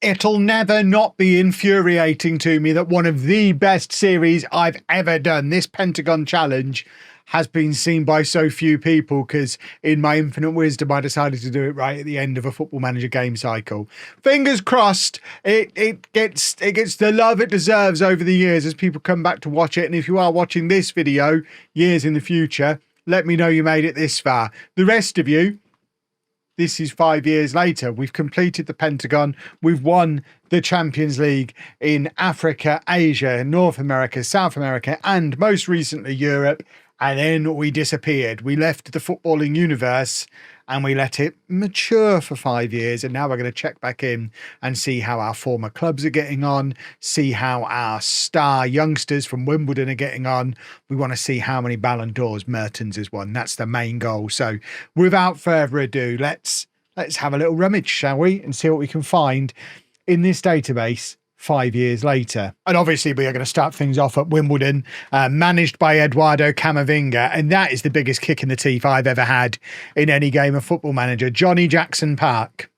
It'll never not be infuriating to me that one of the best series I've ever done, this Pentagon challenge, has been seen by so few people because in my infinite wisdom, I decided to do it right at the end of a Football Manager game cycle. Fingers crossed, it gets the love it deserves over the years as people come back to watch it. And if you are watching this video years in the future, let me know you made it this far. The rest of you, this is 5 years later. We've completed the Pentagon. We've won the Champions League in Africa, Asia, North America, South America, and most recently Europe. And then we disappeared. We left the footballing universe and we let it mature for 5 years. And now we're going to check back in and see how our former clubs are getting on, see how our star youngsters from Wimbledon are getting on. We want to see how many Ballon d'Ors Mertens has won. That's the main goal. So without further ado, let's have a little rummage, shall we? And see what we can find in this database 5 years later. And obviously we are going to start things off at Wimbledon, managed by Eduardo Camavinga, and that is the biggest kick in the teeth I've ever had in any game of Football Manager. Johnny Jackson Park.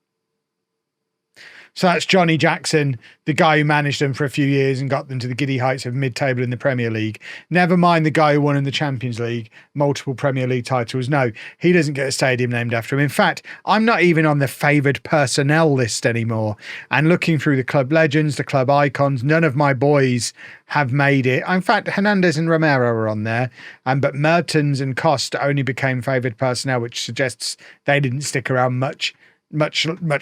So that's Johnny Jackson, the guy who managed them for a few years and got them to the giddy heights of mid-table in the Premier League. Never mind the guy who won in the Champions League, multiple Premier League titles. No, he doesn't get a stadium named after him. In fact, I'm not even on the favoured personnel list anymore. And looking through the club legends, the club icons, none of my boys have made it. In fact, Hernandez and Romero are on there. But Mertens and Costa only became favoured personnel, which suggests they didn't stick around much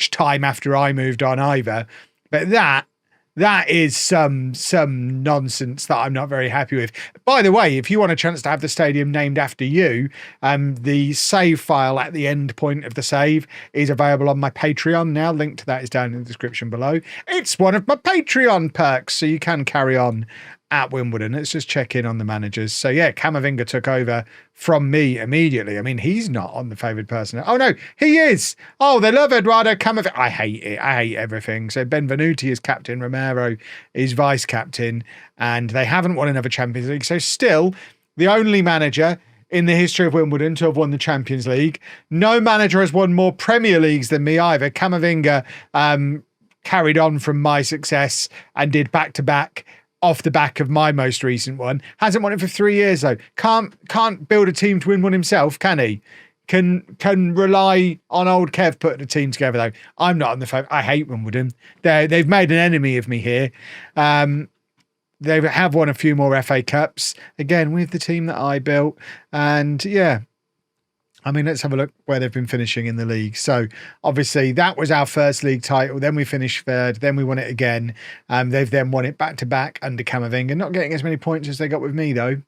time after I moved on either. But that is some nonsense that I'm not very happy with. By the way, if you want a chance to have the stadium named after you, the save file at the end point of the save is available on my Patreon now. Link to that is down in the description below. It's one of my Patreon perks, so you can carry on at Wimbledon. Let's just check in on the managers. So yeah, Camavinga took over from me immediately. I mean, he's not on the favoured person. Oh no, he is. Oh, they love Eduardo Camavinga. I hate it. I hate everything. So Benvenuti is captain, Romero is vice captain, and they haven't won another Champions League. So still the only manager in the history of Wimbledon to have won the Champions League. No manager has won more Premier Leagues than me either. Camavinga carried on from my success and did back-to-back off the back of my most recent one. Hasn't won it for 3 years though. Can't build a team to win one himself, can he? Can rely on old Kev putting a team together though. I'm not on the phone. I hate Wimbledon. They've made an enemy of me here. They have won a few more FA Cups again with the team that I built, and yeah. I mean, let's have a look where they've been finishing in the league. So obviously that was our first league title. Then we finished third. Then we won it again. They've then won it back to back under Camavinga, not getting as many points as they got with me though.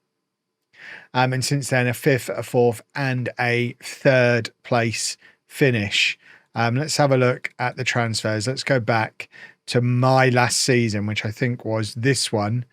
And since then a fifth, a fourth and a third place finish. Let's have a look at the transfers. Let's go back to my last season, which I think was this one.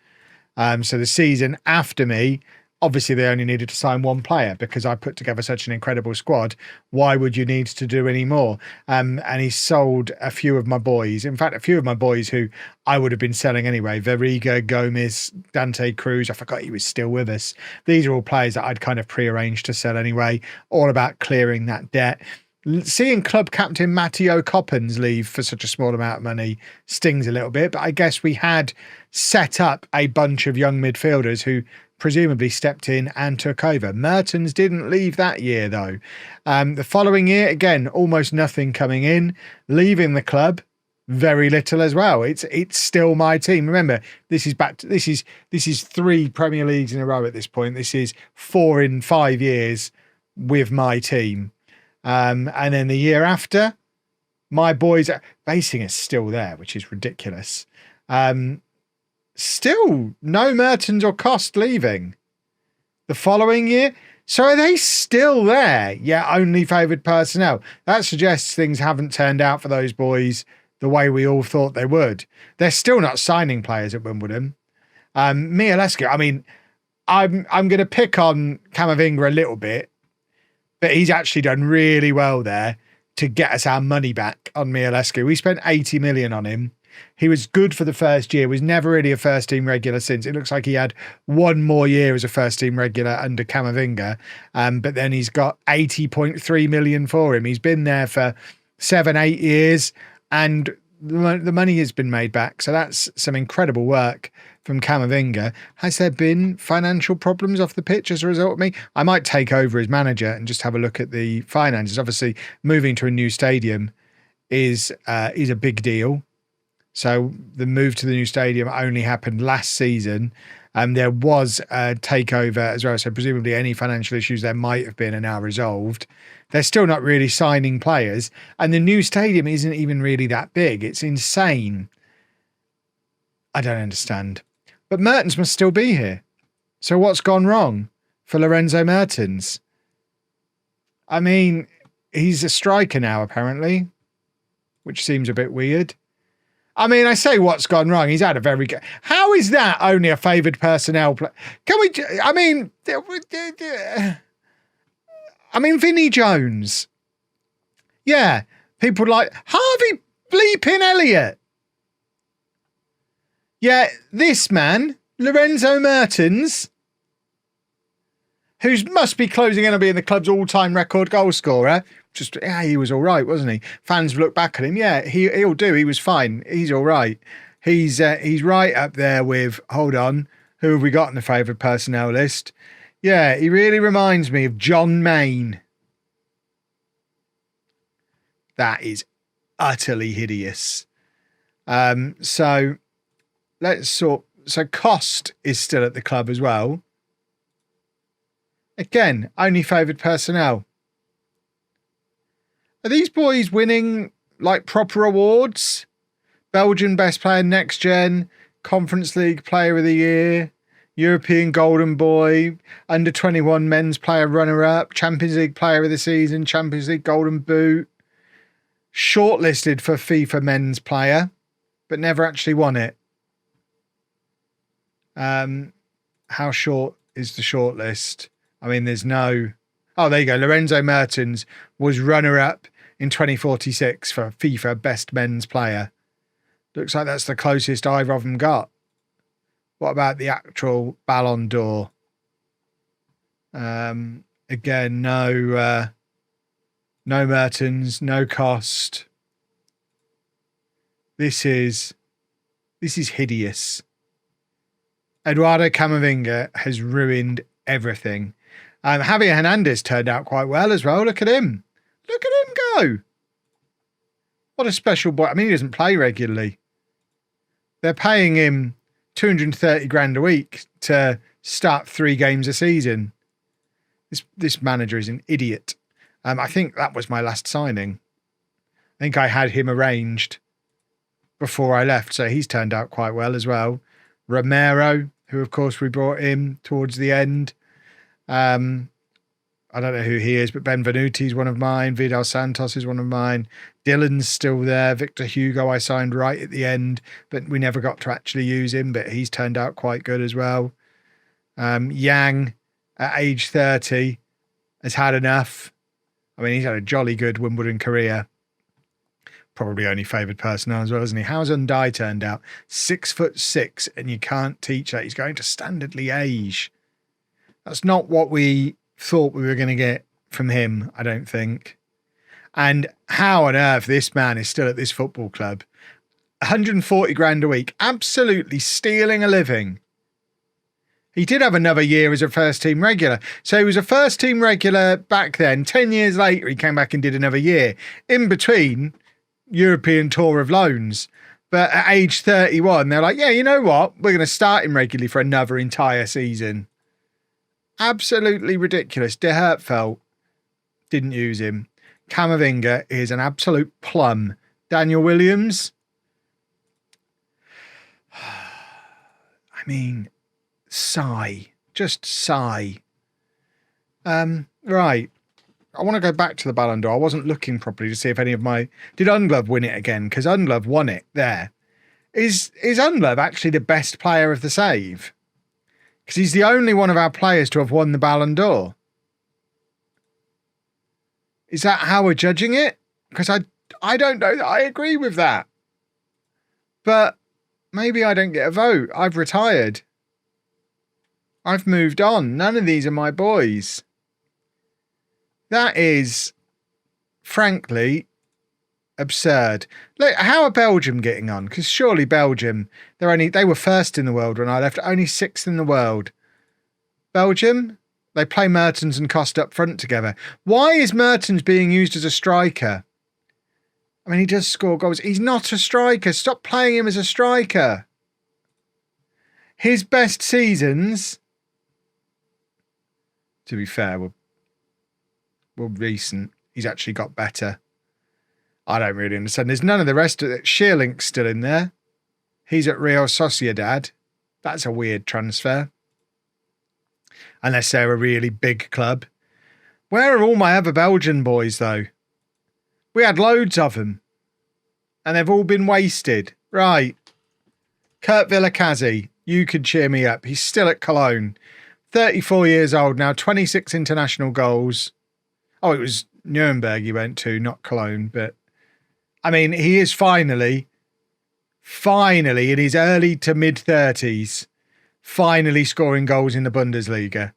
So the season after me, obviously, they only needed to sign one player because I put together such an incredible squad. Why would you need to do any more? And he sold a few of my boys. In fact, a few of my boys who I would have been selling anyway. Verriga, Gomez, Dante Cruz. I forgot he was still with us. These are all players that I'd kind of prearranged to sell anyway. All about clearing that debt. Seeing club captain Matteo Coppens leave for such a small amount of money stings a little bit. But I guess we had set up a bunch of young midfielders who presumably stepped in and took over. Mertens didn't leave that year though. The following year, again, almost nothing coming in. Leaving the club, very little as well. It's still my team. Remember, this is 3 Premier Leagues in a row at this point. This is 4 in 5 years with my team. And then the year after, my boys, Basing is still there, which is ridiculous. Still no Mertens or Cost leaving. The following year, so are they still there? Yeah, only favoured personnel. That suggests things haven't turned out for those boys the way we all thought they would. They're still not signing players at Wimbledon. Mielewski, I mean, I'm going to pick on Camavinga a little bit, but he's actually done really well there to get us our money back on Mielewski. We spent 80 million on him. He was good for the first year, was never really a first team regular since. It looks like he had one more year as a first team regular under Camavinga. But then he's got 80.3 million for him. He's been there for 7-8 years. And the money has been made back. So that's some incredible work from Camavinga. Has there been financial problems off the pitch as a result of me? I might take over as manager and just have a look at the finances. Obviously, moving to a new stadium is a big deal. So the move to the new stadium only happened last season. There was a takeover as well. So presumably any financial issues there might have been are now resolved. They're still not really signing players. And the new stadium isn't even really that big. It's insane. I don't understand. But Mertens must still be here. So what's gone wrong for Lorenzo Mertens? I mean, he's a striker now, apparently, which seems a bit weird. I mean, I say what's gone wrong. He's had a very good... How is that only a favoured personnel play? Can we... I mean, Vinnie Jones. Yeah. People like Harvey bleeping Elliott. Yeah, this man, Lorenzo Mertens, who must be closing in on being the club's all-time record goal scorer. He was all right, wasn't he? Fans look back at him. Yeah, he'll do. He was fine. He's all right. He's right up there with, hold on, who have we got in the favoured personnel list? Yeah, he really reminds me of John Mayne. That is utterly hideous. So Cost is still at the club as well. Again, only favoured personnel. Are these boys winning like proper awards? Belgian Best Player Next Gen, Conference League Player of the Year, European Golden Boy, Under 21 Men's Player Runner-Up, Champions League Player of the Season, Champions League Golden Boot, shortlisted for FIFA Men's Player, but never actually won it. How short is the shortlist? I mean, there's no... Oh, there you go. Lorenzo Mertens was runner-up in 2046 for FIFA Best Men's Player. Looks like that's the closest either of them got. What about the actual Ballon d'Or? Again, no Mertens, no Cost. This is hideous. Eduardo Camavinga has ruined everything. Javier Hernandez turned out quite well as well. Look at him. Look at him go. What a special boy. I mean, he doesn't play regularly. They're paying him 230 grand a week to start 3 games a season. This manager is an idiot. I think that was my last signing. I think I had him arranged before I left, so he's turned out quite well as well. Romero, who of course we brought in towards the end. I don't know who he is, but Benvenuti is one of mine. Vidal Santos is one of mine. Dylan's still there. Victor Hugo I signed right at the end, but we never got to actually use him, but he's turned out quite good as well. Yang, at age 30, has had enough. I mean, he's had a jolly good Wimbledon career. Probably only favoured personnel as well, isn't he? How's Undai turned out? 6'6", and you can't teach that. He's going to Standard Liège. That's not what we thought we were going to get from him, I don't think. And how on earth this man is still at this football club? 140 grand a week, absolutely stealing a living. He did have another year as a first team regular. So he was a first team regular back then. 10 years later, he came back and did another year. In between, European tour of loans. But at age 31, they're like, yeah, you know what? We're going to start him regularly for another entire season. Absolutely ridiculous. De Hertfeld didn't use him. Camavinga is an absolute plum. Daniel Williams. I mean, sigh. Just sigh. Right. I want to go back to the Ballon d'Or. I wasn't looking properly to see if any of my... Did Unglove win it again? Because Unglove won it there. Is Unglove actually the best player of the save? Because he's the only one of our players to have won the Ballon d'Or. Is that how we're judging it? Because I don't know that I agree with that. But maybe I don't get a vote. I've retired. I've moved on. None of these are my boys. That is, frankly, absurd. Look, how are Belgium getting on? Because surely Belgium, they were first in the world when I left, only sixth in the world. Belgium, they play Mertens and Costa up front together. Why is Mertens being used as a striker? I mean, he does score goals. He's not a striker. Stop playing him as a striker. His best seasons, to be fair, were recent. He's actually got better. I don't really understand. There's none of the rest of it. Sheerlink's still in there. He's at Real Sociedad. That's a weird transfer. Unless they're a really big club. Where are all my other Belgian boys, though? We had loads of them. And they've all been wasted. Right. Kurt Villakazi, you could cheer me up. He's still at Cologne. 34 years old now, 26 international goals. Oh, it was Nuremberg he went to, not Cologne. But, I mean, he is finally in his early to mid-30s, finally scoring goals in the Bundesliga.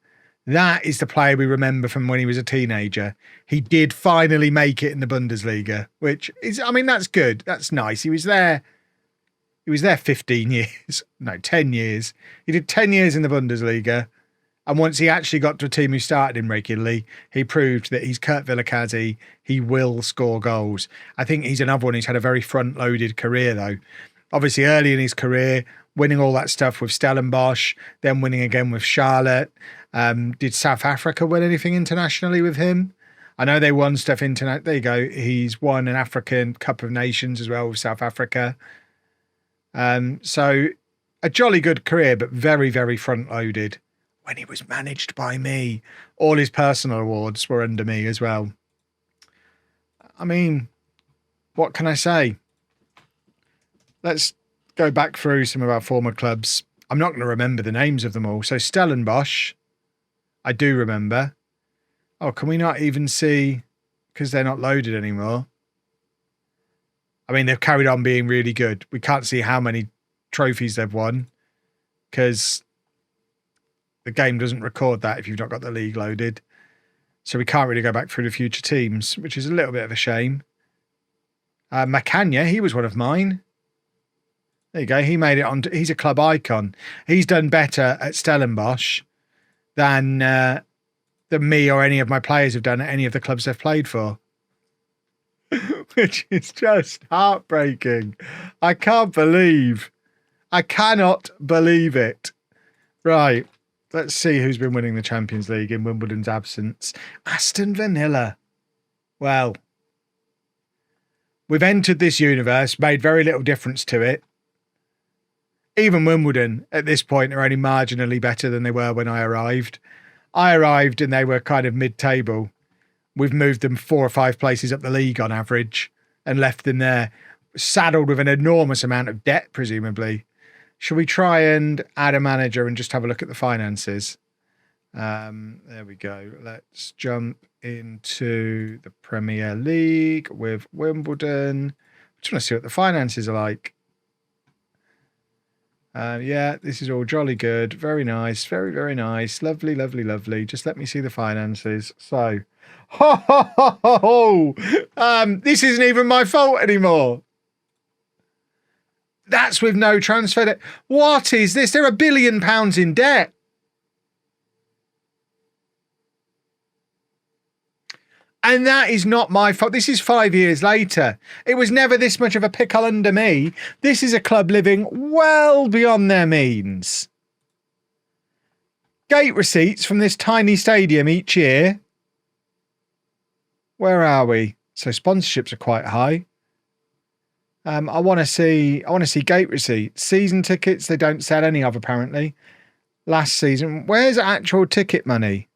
That is the player we remember from when he was a teenager. He did finally make it in the Bundesliga, which is, I mean, that's good. That's nice. He was there 15 years. No, 10 years. He did 10 years in the Bundesliga. And once he actually got to a team who started him regularly, he proved that he's Kurt Villakazi. He will score goals. I think he's another one who's had a very front-loaded career, though. Obviously, early in his career, winning all that stuff with Stellenbosch, then winning again with Charlotte. Did South Africa win anything internationally with him? I know they won stuff internationally. There you go. He's won an African Cup of Nations as well with South Africa. So a jolly good career, but very, very front-loaded. When he was managed by me, all his personal awards were under me as well. I mean, what can I say? Let's go back through some of our former clubs. I'm not going to remember the names of them all. So Stellenbosch, I do remember. Oh, can we not even see, because they're not loaded anymore? I mean, they've carried on being really good. We can't see how many trophies they've won because the game doesn't record that if you've not got the league loaded. So we can't really go back through the future teams, which is a little bit of a shame. Macania, he was one of mine. There you go. He made it on. He's a club icon. He's done better at Stellenbosch than me or any of my players have done at any of the clubs they've played for. Which is just heartbreaking. I cannot believe it. Right. Let's see who's been winning the Champions League in Wimbledon's absence. Aston Villa. Well, we've entered this universe, made very little difference to it. Even Wimbledon at this point are only marginally better than they were when I arrived. I arrived and they were kind of mid-table. We've moved them 4 or 5 places up the league on average and left them there, saddled with an enormous amount of debt, presumably. Shall we try and add a manager and just have a look at the finances? There we go. Let's jump into the Premier League with Wimbledon. I just want to see what the finances are like. Yeah, this is all jolly good. Very nice. Very, very nice. Lovely, lovely, lovely. Just let me see the finances. So, this isn't even my fault anymore. That's with no transfer debt. What is this? They're £1 billion in debt. And that is not my fault. This is 5 years later. It was never this much of a pickle under me. This is a club living well beyond their means. Gate receipts from this tiny stadium each year. Where are we? So sponsorships are quite high. I want to see gate receipts. Season tickets, they don't sell any of apparently. Last season, where's actual ticket money?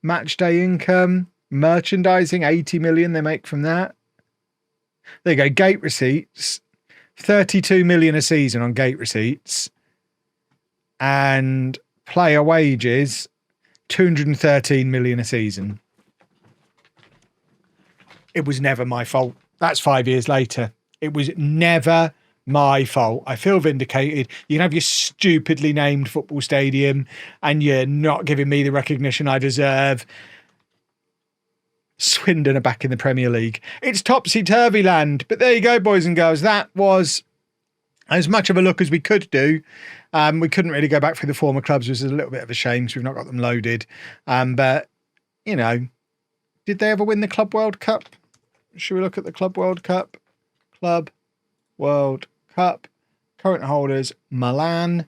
Match day income, merchandising, 80 million they make from that. There you go, gate receipts, 32 million a season on gate receipts. And player wages, 213 million a season. It was never my fault. That's 5 years later. It was never my fault. I feel vindicated. You can have your stupidly named football stadium and you're not giving me the recognition I deserve. Swindon are back in the Premier League. It's topsy-turvy land. But there you go, boys and girls. That was as much of a look as we could do. We couldn't really go back through the former clubs, which is a little bit of a shame because we've not got them loaded. But, you know, did they ever win the Club World Cup? Should we look at the Club World Cup? Club World Cup. Current holders, Milan.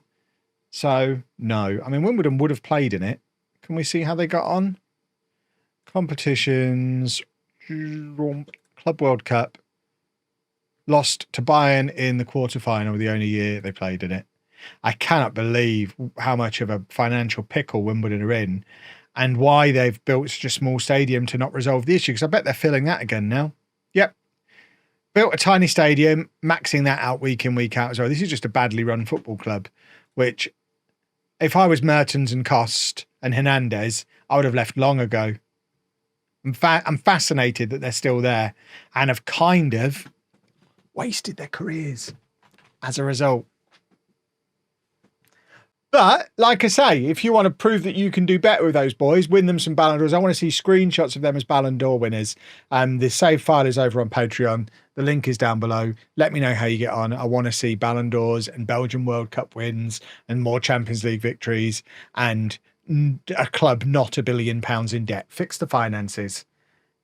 So, no. I mean, Wimbledon would have played in it. Can we see how they got on? Competitions. Club World Cup. Lost to Bayern in the quarterfinal, the only year they played in it. I cannot believe how much of a financial pickle Wimbledon are in and why they've built such a small stadium to not resolve the issue, because I bet they're filling that again now. Yep. Built a tiny stadium, maxing that out week in, week out as well. This is just a badly run football club, which if I was Mertens and Cost and Hernandez, I would have left long ago. I'm fascinated that they're still there and have kind of wasted their careers as a result. But, like I say, if you want to prove that you can do better with those boys, win them some Ballon d'Ors. I want to see screenshots of them as Ballon d'Or winners. The save file is over on Patreon. The link is down below. Let me know how you get on. I want to see Ballon d'Ors and Belgian World Cup wins and more Champions League victories and a club not £1 billion in debt. Fix the finances.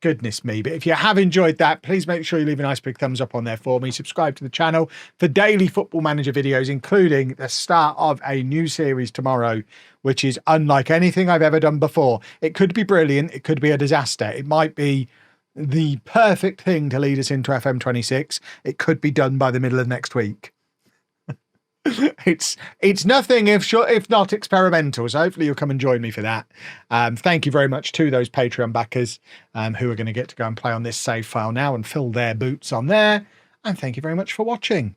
Goodness me. But if you have enjoyed that, please make sure you leave a nice big thumbs up on there for me. Subscribe to the channel for daily Football Manager videos, including the start of a new series tomorrow, which is unlike anything I've ever done before. It could be brilliant. It could be a disaster. It might be the perfect thing to lead us into FM26. It could be done by the middle of next week. It's nothing if not experimental, so hopefully you'll come and join me for that. Thank you very much to those Patreon backers who are going to get to go and play on this save file now and fill their boots on there, and thank you very much for watching.